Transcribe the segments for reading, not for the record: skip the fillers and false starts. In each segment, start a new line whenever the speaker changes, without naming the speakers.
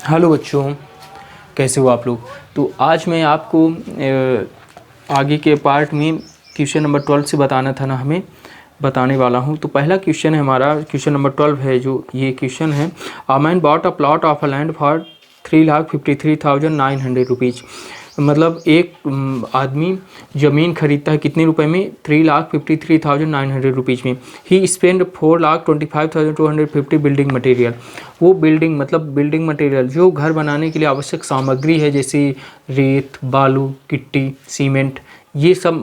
Hello बच्चों, कैसे हो आप लोग। तो आज मैं आपको आगे के पार्ट में क्वेश्चन नंबर 12 से बताना था ना, हमें बताने वाला हूँ। तो पहला क्वेश्चन है हमारा, क्वेश्चन नंबर 12 है जो ये क्वेश्चन है। A man bought a plot of a land for 3,53,900 rupees. मतलब एक आदमी ज़मीन खरीदता है कितने रुपए में, 3,53,900 रुपीज़ में। ही स्पेंड 4,25,250 बिल्डिंग मटेरियल। वो बिल्डिंग मतलब बिल्डिंग मटेरियल जो घर बनाने के लिए आवश्यक सामग्री है, जैसे रेत, बालू, गिट्टी, सीमेंट, ये सब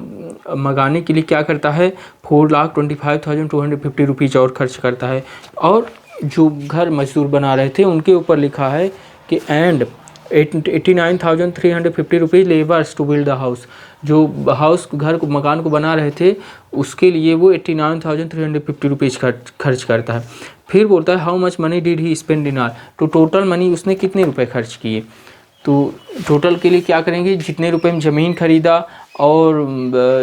मंगाने के लिए क्या करता है, 4,25,250 रुपीज़ और खर्च करता है। और जो घर मजदूर बना रहे थे उनके ऊपर लिखा है कि and 89,350 rupees labours to build the house. जो हाउस घर को मकान को बना रहे थे उसके लिए वो 89,350 रुपीज़ खर्च करता है। फिर बोलता है how much money did he spend in are. तो टोटल मनी उसने कितने रुपए खर्च किए। तो टोटल के लिए क्या करेंगे, जितने रुपए में ज़मीन खरीदा और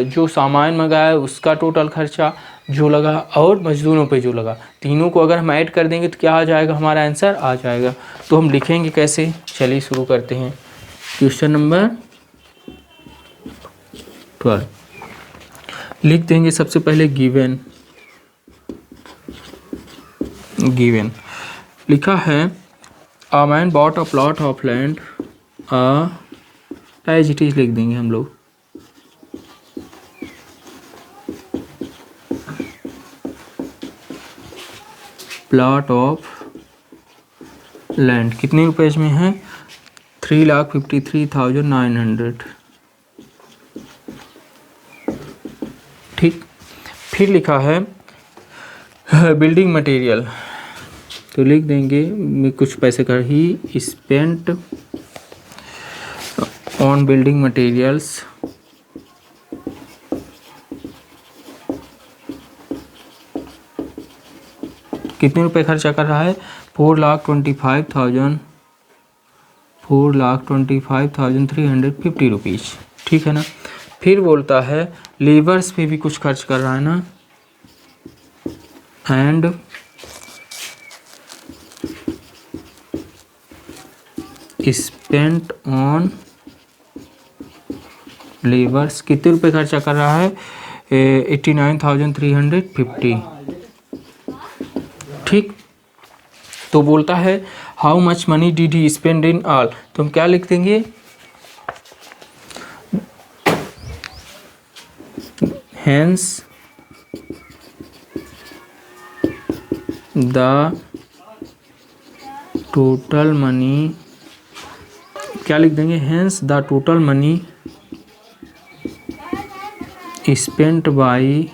जो सामान मंगाया उसका टोटल खर्चा जो लगा और मज़दूरों पे जो लगा, तीनों को अगर हम ऐड कर देंगे तो क्या आ जाएगा, हमारा आंसर आ जाएगा। तो हम लिखेंगे कैसे, चलिए शुरू करते हैं। क्वेश्चन नंबर 12 लिख देंगे सबसे पहले गिवन लिखा है a man bought a plot of land, as it is लिख देंगे हम लोग। प्लॉट ऑफ लैंड कितने रुपए में है, 3,53,900। ठीक। फिर लिखा है बिल्डिंग मटेरियल, तो लिख देंगे कुछ पैसे का ही स्पेंट ऑन बिल्डिंग मटेरियल्स कितने रुपए खर्चा कर रहा है, 4,25,350 रुपीज़। ठीक है ना। फिर बोलता है लेबर्स पे भी कुछ खर्च कर रहा है ना, एंड स्पेंट ऑन लेबर्स कितने रुपए खर्चा कर रहा है, 89,350। ठीक। तो बोलता है how much money did he spend in all. तो हम क्या लिख देंगे, हेंस द टोटल मनी, क्या लिख देंगे, hence the total money spent by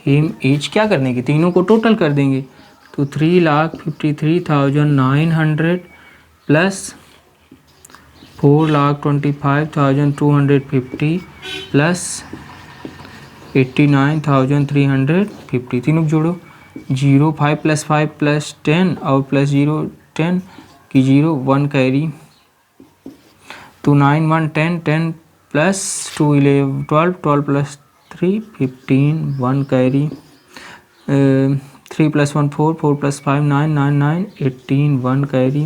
him is. क्या करने की, तीनों को टोटल कर देंगे। तो 3,53,900 प्लस 4,25,250 प्लस 89,350, तीनों जोड़ो, 0 5 + 5 + 10 और प्लस 0 10 की 0 1 कैरी, तो 9 1 10 10 plus 2 11 12 12 plus 3 15 1 carry, 3 + 1 4 4 + 5 9 9 9 18 1 carry,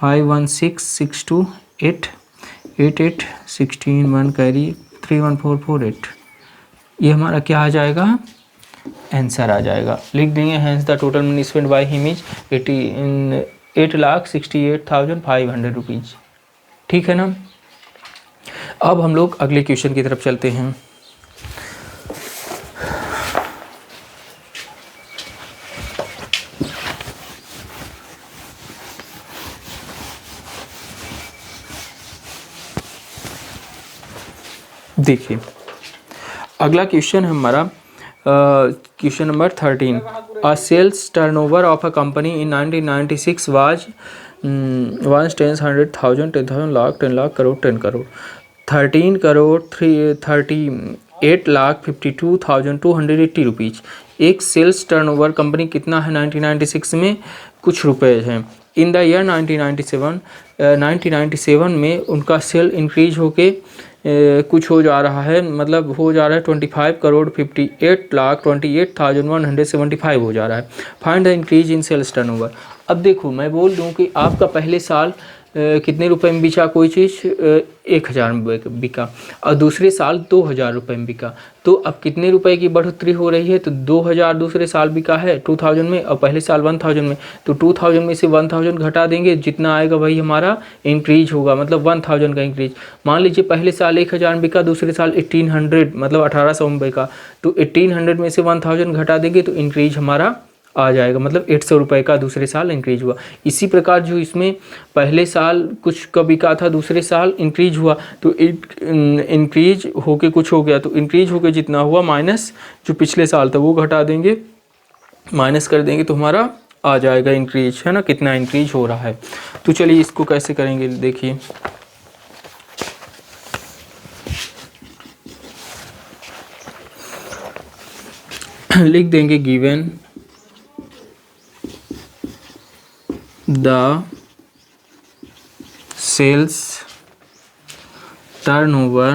5 1 6 6 2 8 8 8 16 1 carry, 3 1 4 4 8। ये हमारा क्या आ जाएगा, आंसर आ जाएगा। लिख देंगे hence the total money spend by him is 8,68,500 rupees. ठीक है ना। अब हम लोग अगले क्वेश्चन की तरफ चलते हैं। देखिए अगला क्वेश्चन है हमारा question number 13। A sales turnover of a company in 1996 was 10 100,000 10,000 lakh 10 lakh crore 10 crore 13 crore 38,52,280 rupees. एक सेल्स टर्नओवर कंपनी कितना है 1996 में, कुछ रुपए हैं। इन द ईयर 1997 में उनका सेल इंक्रीज होके कुछ हो जा रहा है, मतलब हो जा रहा है 25,58,28,175 हो जा रहा है। Find the increase in sales turnover. अब देखो मैं बोल दूं कि आपका पहले साल कितने रुपए में बिका कोई चीज़, 1,000 में बिका, और दूसरे साल 2,000 रुपये में बिका, तो अब कितने रुपए की बढ़ोतरी हो रही है, तो 2,000 दूसरे साल बिका है 2000 में, और पहले साल 1000 में, तो 2000 में से 1000 घटा देंगे, जितना आएगा वही हमारा इंक्रीज होगा, मतलब 1000 का इंक्रीज। मान लीजिए पहले साल 1000 बिका, दूसरे साल 1800 मतलब 1800 में बिका, तो 1800 में से 1000 घटा देंगे तो इंक्रीज हमारा आ जाएगा, मतलब 800 रुपये का दूसरे साल इंक्रीज हुआ। इसी प्रकार जो इसमें पहले साल कुछ का बिका था, दूसरे साल इंक्रीज हुआ, तो इंक्रीज होके कुछ हो गया, तो इंक्रीज होके जितना हुआ माइनस जो पिछले साल था वो घटा देंगे, माइनस कर देंगे, तो हमारा आ जाएगा इंक्रीज, है ना, कितना इंक्रीज हो रहा है। तो चलिए इसको कैसे करेंगे, देखिए लिख देंगे given the sales turnover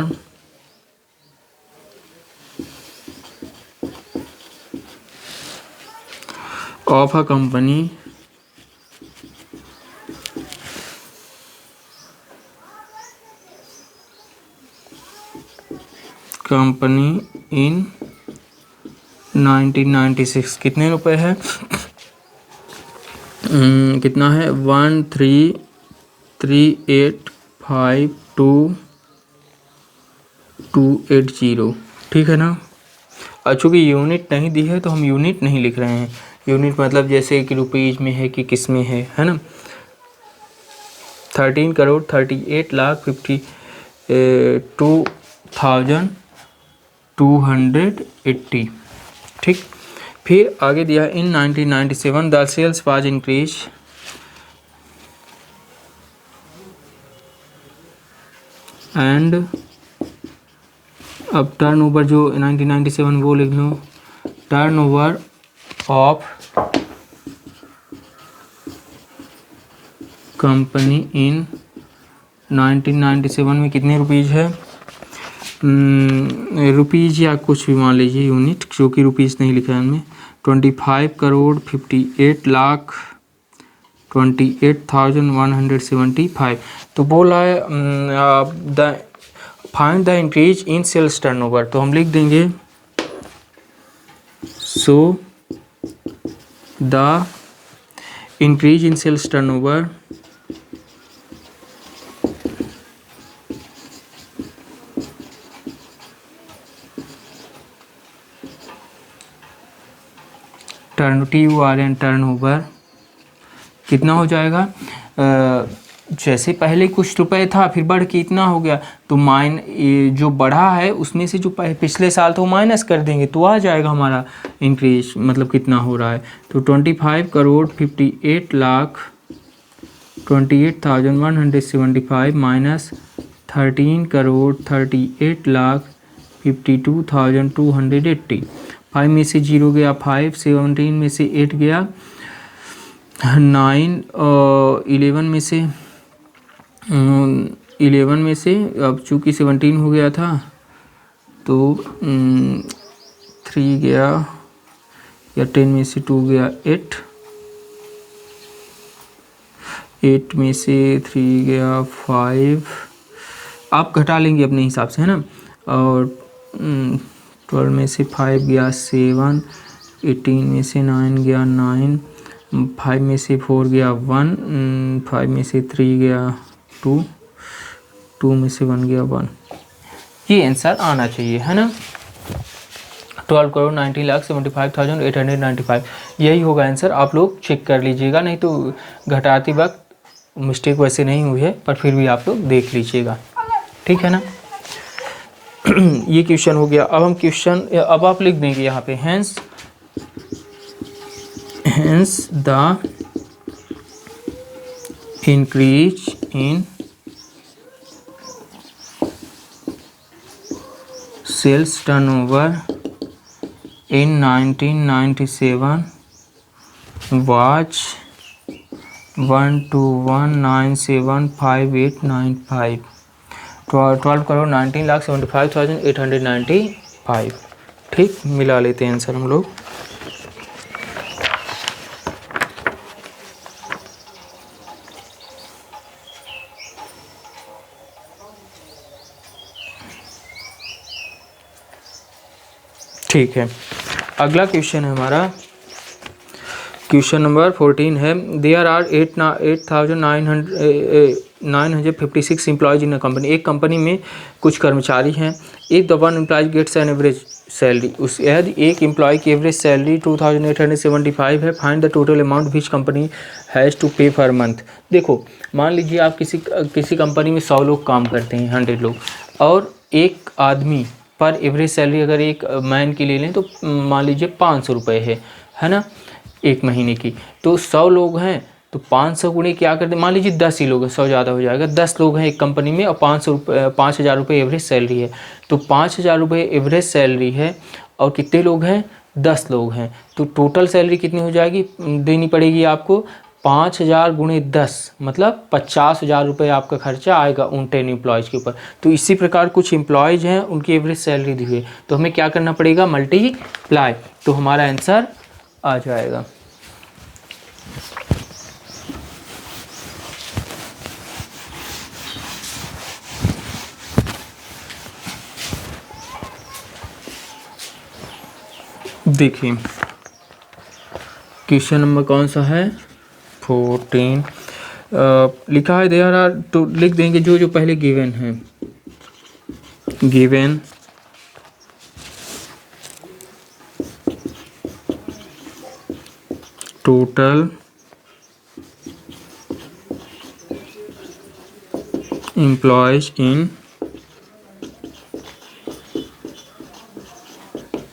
of a company in 1996 कितने रुपए है, कितना है 133852280, ठीक है ना। और चूँकि यूनिट नहीं दी है तो हम यूनिट नहीं लिख रहे हैं, यूनिट मतलब जैसे कि रुपीज़ में है कि किस में है ना। 13,38,52,280, ठीक। फिर आगे दिया in 1997 the sales was increase and, अब टर्नओवर जो 1997 वो लिख लो, टर्नओवर ऑफ कंपनी इन 1997 में कितने रुपीज़ है, रुपीज़ या कुछ भी मान लीजिए यूनिट, जो कि रुपीज़ नहीं लिखा है इनमें, 25,58,28,175। तो बोला है the find the increase in sales turnover, तो हम लिख देंगे so the increase in sales turnover turnover कितना हो जाएगा, जैसे पहले कुछ रुपए था फिर बढ़ के इतना हो गया, तो जो बढ़ा है उसमें से जो पिछले साल था वो माइनस कर देंगे, तो आ जाएगा हमारा इंक्रीज, मतलब कितना हो रहा है, तो 25,58,28,175 माइनस 13,38,52,280। 5 में से 0 गया 5, 17 में से 8 गया 9, 11 में से अब चूँकि 17 हो गया था तो 3 गया, या 10 में से 2 गया 8 में से 3 गया 5, आप घटा लेंगे अपने हिसाब से, है ना। और 12 में से 5 गया 7, 18 में से 9 गया 9, 5 में से 4 गया 1, 5 में से 3 गया 2, 2 में से 1 गया 1। ये आंसर आना चाहिए, है ना। 12,19,75,895 यही होगा आंसर। आप लोग चेक कर लीजिएगा, नहीं तो घटाते वक्त मिस्टेक वैसे नहीं हुई है, पर फिर भी आप लोग देख लीजिएगा, ठीक है ना। ये क्वेश्चन हो गया। अब हम क्वेश्चन, अब आप लिख देंगे यहाँ पे hence the increase in sales turnover in 1997 was 121975895। 12,19,75,895, ठीक। मिला लेते हैं आंसर हम लोग। ठीक है, अगला क्वेश्चन है हमारा, क्वेश्चन नंबर 14 है, there are 8,956 employees in a company. एक कंपनी में कुछ कर्मचारी हैं। If the one employee gets an average salary, उस यदि एक एम्प्लॉय की एवरेज सैलरी 2,875 है, find the total amount which company has to pay per month. देखो, मान लीजिए आप किसी कंपनी में 100 लोग काम करते हैं, 100 लोग, और एक आदमी पर एवरेज सैलरी अगर एक मैन की ले लें तो मान लीजिए 500 रुपये है ना, एक महीने की। तो 100 लोग हैं तो 500 गुणे क्या करते हैं, मान लीजिए 10 ही लोग हैं, 100 ज़्यादा हो जाएगा, 10 लोग हैं एक कंपनी में और 5,000 रुपये एवरेज सैलरी है। तो 5,000 रुपये एवरेज सैलरी है और कितने लोग हैं, 10 लोग हैं। तो टोटल सैलरी कितनी हो जाएगी, देनी पड़ेगी आपको 5,000 गुणे 10, मतलब 50,000 रुपये आपका खर्चा आएगा उन 10 एम्प्लॉयज़ के ऊपर। तो इसी प्रकार कुछ एम्प्लॉयज़ हैं, उनकी एवरेज सैलरी दी हुई है, तो हमें क्या करना पड़ेगा, मल्टीप्लाई। तो हमारा आंसर आ जाएगा। देखिए क्वेश्चन नंबर कौन सा है, 14। लिखा है देयर आर, तो लिख देंगे जो पहले गिवन है, given total employees in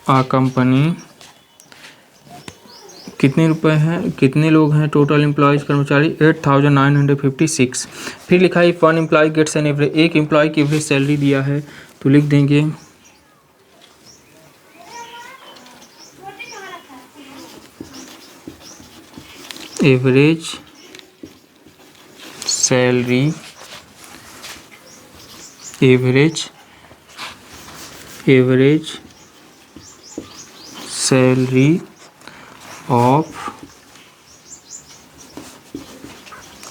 a company, कितने रुपए हैं, कितने लोग हैं टोटल एम्प्लॉयज कर्मचारी, 8,956। फिर लिखा है one employee gets an average, एक एम्प्लॉय की एवरेज सैलरी दिया है, तो लिख देंगे average salary, average salary of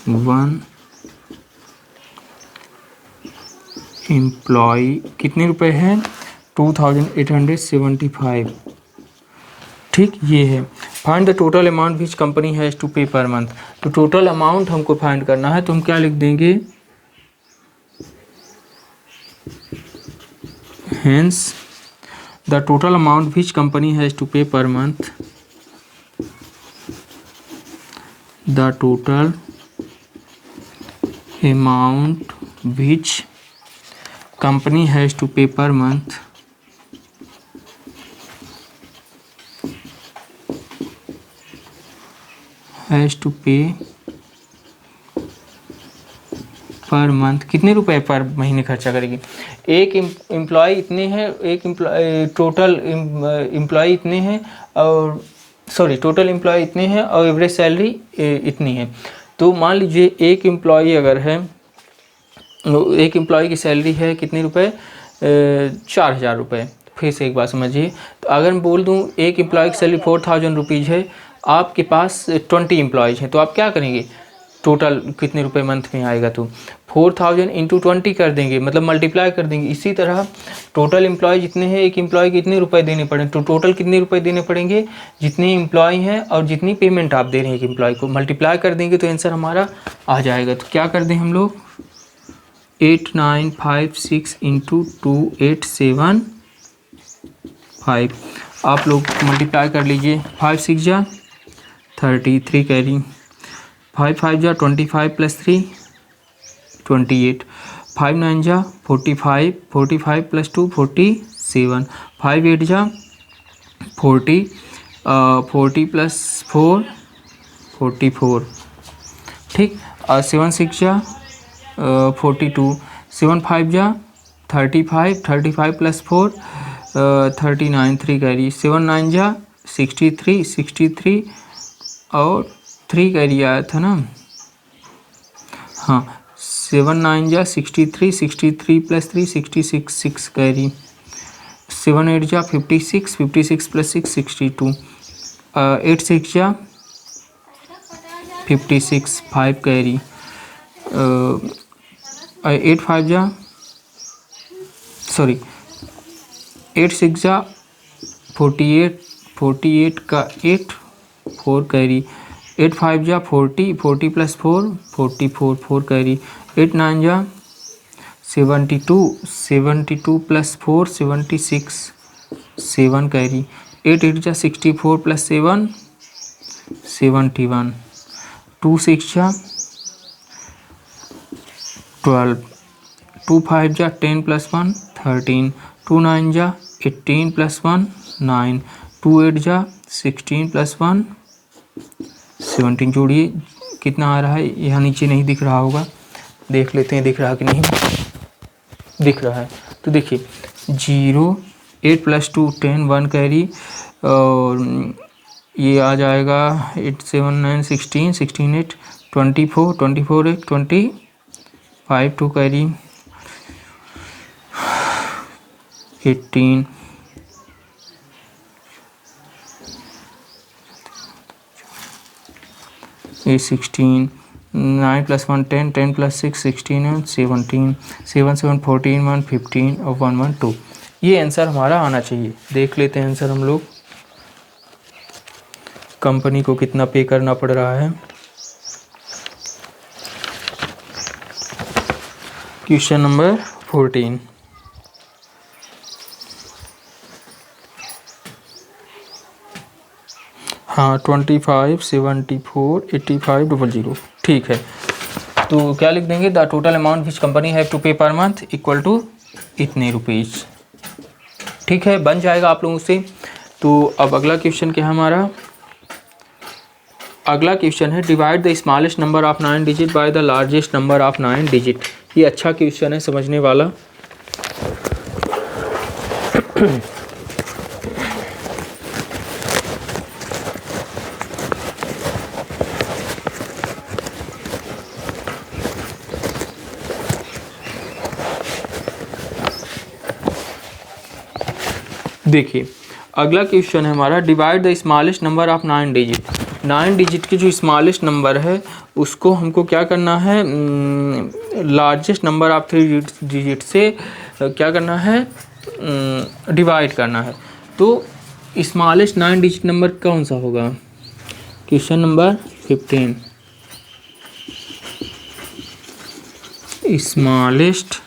one employee कितने रुपए हैं, 2,875। ठीक, ये है। Find the total amount which company has to pay per month. तो टोटल अमाउंट हमको फाइंड करना है, तो हम क्या लिख देंगे, hence the total amount which company has to pay per month, the total amount which company has to pay per month has to pay per month, कितने रुपए पर महीने खर्चा करेगी। एक एम्प्लॉय इतने हैं, एक टोटल एम्प्लॉय इतने हैं, और सॉरी टोटल एम्प्लॉय इतने हैं और एवरेज सैलरी इतनी है। तो मान लीजिए एक एम्प्लॉय अगर है, एक एम्प्लॉय की सैलरी है कितने रुपए, 4,000 रुपये। फिर से एक बात समझिए, तो अगर मैं बोल दूं एक एम्प्लॉय की सैलरी 4,000 रुपीज़ है, आपके पास 20 एम्प्लॉयज़ हैं, तो आप क्या करेंगे, टोटल कितने रुपए मंथ में आएगा, तो 4,000 इंटू 20 कर देंगे, मतलब मल्टीप्लाई कर देंगे। इसी तरह टोटल एम्प्लॉय जितने हैं, एक एम्प्लॉय के कितने रुपए देने पड़ेंगे, तो टोटल कितने रुपए देने पड़ेंगे, जितने एम्प्लॉय हैं और जितनी पेमेंट आप दे रहे हैं एक एम्प्लॉय को, मल्टीप्लाई कर देंगे तो आंसर हमारा आ जाएगा। तो क्या कर दें हम लोग, 8,956 इंटू 2,875, आप लोग मल्टीप्लाई कर लीजिए। 5 6 जा 33 कैरी, 5 5 जा 25 प्लस 3 28, 5 9 जा 45, 45 प्लस 2 47, 5 8 जा 40, 40 प्लस 4 44। ठीक, 7 6 जा 42, 7 5 जा 35, 35 प्लस 4 39, 3 कैरी, 7 9 जा 63, 63 और 3 कैरी आया था ना, हाँ 7 9 जा 63, 63 प्लस 3 66, 6 कैरी, 7 8 जा 56, 56 प्लस 6 62, 8 6 जा 56 5 कैरी, 8 5 जा 8 6 जा 48 का 8 4 कैरी, 8 5 जा 40, 40 प्लस 4 44 4 कैरी, 8 9 जा 72, 72 प्लस 4 76 7 कैरी, 8 8 जा 64 प्लस 7 71, 2 6 जा 12, 2 5 जा 10 प्लस 1 13, 2 9 जा 18 प्लस 1 9, 2 8 जा 16 प्लस 1 17। जोड़िए कितना आ रहा है, यहाँ नीचे नहीं दिख रहा होगा, देख लेते हैं दिख रहा कि नहीं, दिख रहा है। तो देखिए 0 8 प्लस 2 10 1 कैरी, और ये आ जाएगा 8 7 9 16 16 8 24 24 8 25 2 कैरी, 18 8 16 9 प्लस 1 10 10 प्लस 6 16 और 17 7 7 14 1 15 और 1 1 2। ये आंसर हमारा आना चाहिए। देख लेते हैं आंसर हम लोग, कंपनी को कितना पे करना पड़ रहा है। क्वेश्चन नंबर 14, हाँ 25 74 85 00। ठीक है, तो क्या लिख देंगे, the total amount which company have to pay per month equal to इतने रुपीज़। ठीक है, बन जाएगा आप लोगों से। तो अब अगला क्वेश्चन क्या है हमारा, अगला क्वेश्चन है divide the smallest number of 9 digit by the largest number of 9 digit. ये अच्छा क्वेश्चन है समझने वाला। देखिए अगला क्वेश्चन है हमारा divide the smallest number of 9 digit. 9 digit की जो स्मॉलेस्ट नंबर है उसको हमको क्या करना है, लार्जेस्ट नंबर ऑफ 3 डिजिट से क्या करना है, डिवाइड करना है। तो स्मॉलेस्ट 9 डिजिट नंबर कौन सा होगा, question number 15, smallest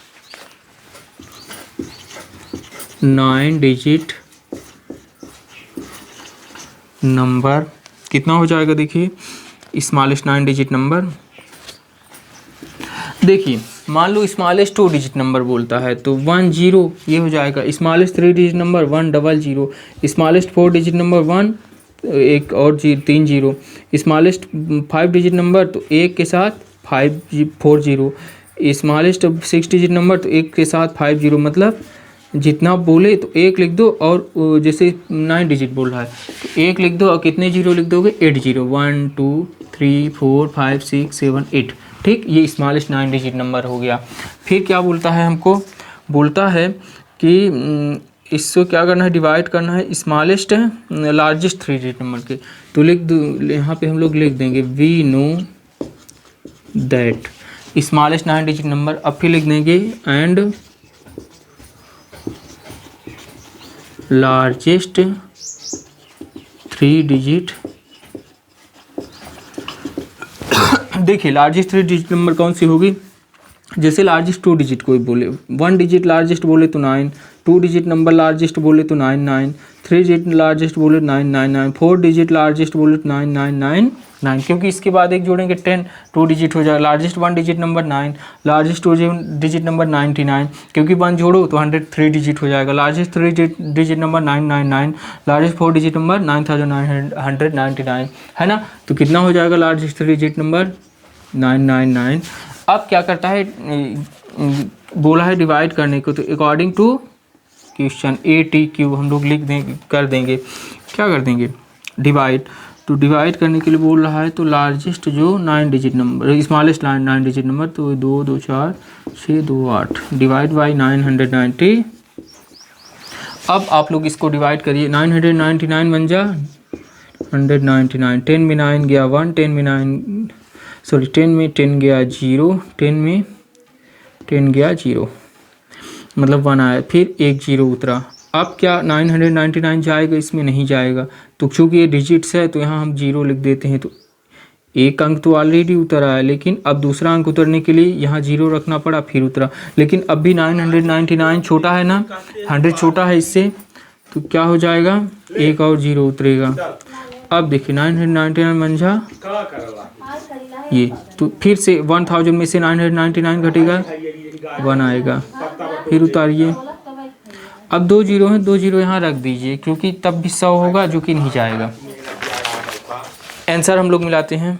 9 digit number कितना हो जाएगा। देखिए स्मॉलेस्ट 9 डिजिट नंबर, देखिए मान लो स्मॉलेस्ट 2 डिजिट नंबर बोलता है तो 1 0 ये हो जाएगा। Smallest 3 digit number 1 00, smallest 4 digit number 1 एक और 3 0, स्मॉलेस्ट 5 डिजिट नंबर तो 1 के साथ 5 4 0, स्मॉलेस्ट 6 डिजिट नंबर तो 1 के साथ 5 0। मतलब जितना बोले तो 1 लिख दो, और जैसे 9 डिजिट बोल रहा है तो 1 लिख दो और कितने जीरो लिख दोगे, 8 0 1 2 3 4 5 6 7 8। ठीक, ये स्मॉलेस्ट 9 डिजिट नंबर हो गया। फिर क्या बोलता है हमको, बोलता है कि इसको क्या करना है, डिवाइड करना है स्मॉलेस्ट लार्जेस्ट 3 डिजिट नंबर के। तो लिख दो, यहाँ पे हम लोग लिख देंगे we know that smallest 9 digit number. अब फिर लिख देंगे एंड लार्जेस्ट 3 डिजिट। देखिए लार्जेस्ट 3 डिजिट नंबर कौन सी होगी, जैसे लार्जेस्ट 2 डिजिट कोई बोले, 1 डिजिट लार्जेस्ट बोले तो 9, 2 डिजिट नंबर लार्जेस्ट बोले तो 9 9, 3 डिजिट लार्जेस्ट बोले 9 9 9, 4 डिजिट लार्जेस्ट बोले तो 9 9 9 9, क्योंकि इसके बाद एक जोड़ेंगे 10, 2 डिजिट हो जाएगा। Largest 1 digit number 9, largest 2 digit number 99, क्योंकि 1 जोड़ो तो 103 डिजिट हो जाएगा। Largest 3 digit number 999, largest 4 digit number 9999 है ना। तो कितना हो जाएगा लार्जेस्ट 3 डिजिट नंबर 999। अब क्या करता है, बोला है डिवाइड करने को, तो अकॉर्डिंग टू क्वेश्चन ATQ हम लोग लिख देंगे, कर देंगे, क्या कर देंगे डिवाइड। तो डिवाइड करने के लिए बोल रहा है तो लार्जेस्ट जो 9 digit number, smallest 9 digit number तो 2 2 4 6 2 8 डिवाइड बाई 990। अब आप लोग इसको डिवाइड करिए, 999 बन जा 199, 10 में 9 गया 1, 10 में 9 सॉरी 10 में 10 गया 0, 10 में 10 गया 0, मतलब 1 आया, फिर 1 0 उतरा, अब क्या 999 जाएगा, इसमें नहीं जाएगा। तो चूँकि ये डिजिट्स है तो यहाँ हम 0 लिख देते हैं। तो एक अंक तो ऑलरेडी उतर आया, लेकिन अब दूसरा अंक उतरने के लिए यहाँ 0 रखना पड़ा, फिर उतरा। लेकिन अब भी 999 छोटा है ना, 100 छोटा है इससे, तो क्या हो जाएगा, एक और 0 उतरेगा। अब देखिए 999 मंझा ये, तो फिर से 1000 में से 999 घटेगा, 1 आएगा, फिर उतारिए। अब 2 0 हैं, 2 0 यहाँ रख दीजिए, क्योंकि तब भी 100 होगा जो कि नहीं जाएगा। आंसर हम लोग मिलाते हैं।